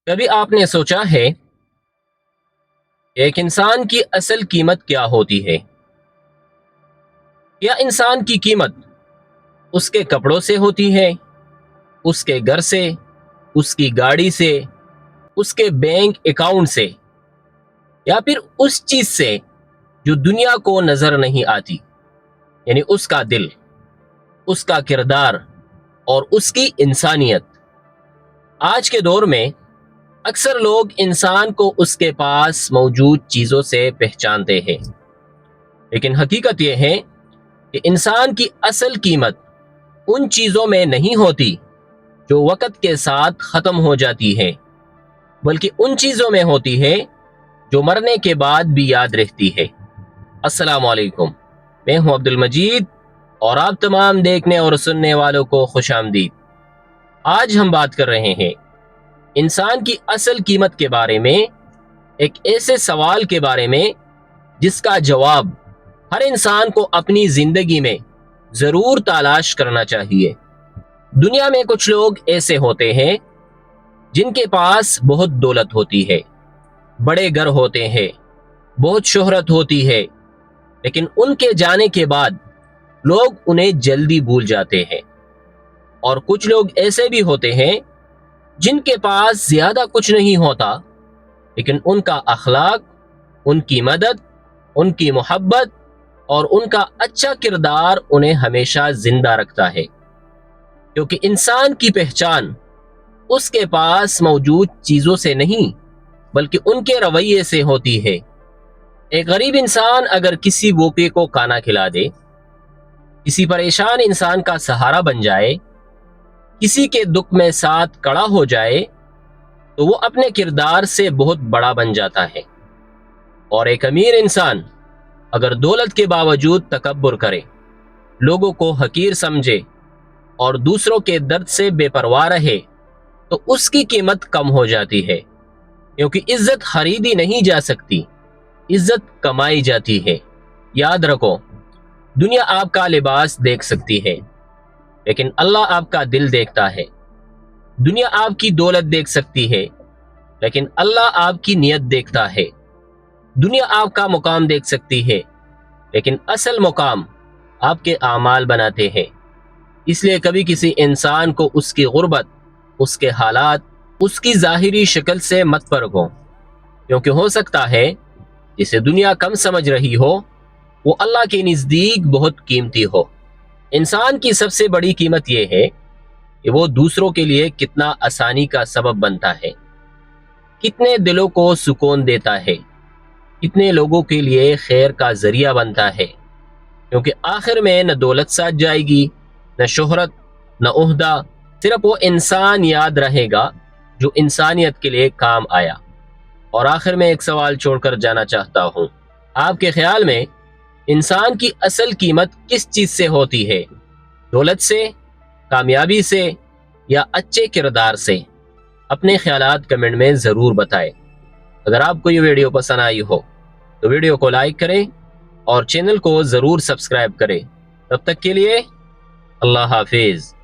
کبھی آپ نے سوچا ہے ایک انسان کی اصل قیمت کیا ہوتی ہے؟ کیا انسان کی قیمت اس کے کپڑوں سے ہوتی ہے، اس کے گھر سے، اس کی گاڑی سے، اس کے بینک اکاؤنٹ سے، یا پھر اس چیز سے جو دنیا کو نظر نہیں آتی، یعنی اس کا دل، اس کا کردار اور اس کی انسانیت؟ آج کے دور میں اکثر لوگ انسان کو اس کے پاس موجود چیزوں سے پہچانتے ہیں، لیکن حقیقت یہ ہے کہ انسان کی اصل قیمت ان چیزوں میں نہیں ہوتی جو وقت کے ساتھ ختم ہو جاتی ہے، بلکہ ان چیزوں میں ہوتی ہے جو مرنے کے بعد بھی یاد رہتی ہے۔ السلام علیکم، میں ہوں عبد المجید اور آپ تمام دیکھنے اور سننے والوں کو خوش آمدید۔ آج ہم بات کر رہے ہیں انسان کی اصل قیمت کے بارے میں، ایک ایسے سوال کے بارے میں جس کا جواب ہر انسان کو اپنی زندگی میں ضرور تلاش کرنا چاہیے۔ دنیا میں کچھ لوگ ایسے ہوتے ہیں جن کے پاس بہت دولت ہوتی ہے، بڑے گھر ہوتے ہیں، بہت شہرت ہوتی ہے، لیکن ان کے جانے کے بعد لوگ انہیں جلدی بھول جاتے ہیں۔ اور کچھ لوگ ایسے بھی ہوتے ہیں جن کے پاس زیادہ کچھ نہیں ہوتا، لیکن ان کا اخلاق، ان کی مدد، ان کی محبت اور ان کا اچھا کردار انہیں ہمیشہ زندہ رکھتا ہے، کیونکہ انسان کی پہچان اس کے پاس موجود چیزوں سے نہیں بلکہ ان کے رویے سے ہوتی ہے۔ ایک غریب انسان اگر کسی بھوکے کو کھانا کھلا دے، کسی پریشان انسان کا سہارا بن جائے، کسی کے دکھ میں ساتھ کھڑا ہو جائے، تو وہ اپنے کردار سے بہت بڑا بن جاتا ہے۔ اور ایک امیر انسان اگر دولت کے باوجود تکبر کرے، لوگوں کو حقیر سمجھے اور دوسروں کے درد سے بے پرواہ رہے، تو اس کی قیمت کم ہو جاتی ہے، کیونکہ عزت خریدی نہیں جا سکتی، عزت کمائی جاتی ہے۔ یاد رکھو، دنیا آپ کا لباس دیکھ سکتی ہے، لیکن اللہ آپ کا دل دیکھتا ہے۔ دنیا آپ کی دولت دیکھ سکتی ہے، لیکن اللہ آپ کی نیت دیکھتا ہے۔ دنیا آپ کا مقام دیکھ سکتی ہے، لیکن اصل مقام آپ کے اعمال بناتے ہیں۔ اس لیے کبھی کسی انسان کو اس کی غربت، اس کے حالات، اس کی ظاہری شکل سے مت پرکھو، کیونکہ ہو سکتا ہے جسے دنیا کم سمجھ رہی ہو وہ اللہ کے نزدیک بہت قیمتی ہو۔ انسان کی سب سے بڑی قیمت یہ ہے کہ وہ دوسروں کے لیے کتنا آسانی کا سبب بنتا ہے، کتنے دلوں کو سکون دیتا ہے، کتنے لوگوں کے لیے خیر کا ذریعہ بنتا ہے۔ کیونکہ آخر میں نہ دولت ساتھ جائے گی، نہ شہرت، نہ عہدہ، صرف وہ انسان یاد رہے گا جو انسانیت کے لیے کام آیا۔ اور آخر میں ایک سوال چھوڑ کر جانا چاہتا ہوں، آپ کے خیال میں انسان کی اصل قیمت کس چیز سے ہوتی ہے؟ دولت سے، کامیابی سے، یا اچھے کردار سے؟ اپنے خیالات کمنٹ میں ضرور بتائیں۔ اگر آپ کو یہ ویڈیو پسند آئی ہو تو ویڈیو کو لائک کریں اور چینل کو ضرور سبسکرائب کریں۔ تب تک کے لیے اللہ حافظ۔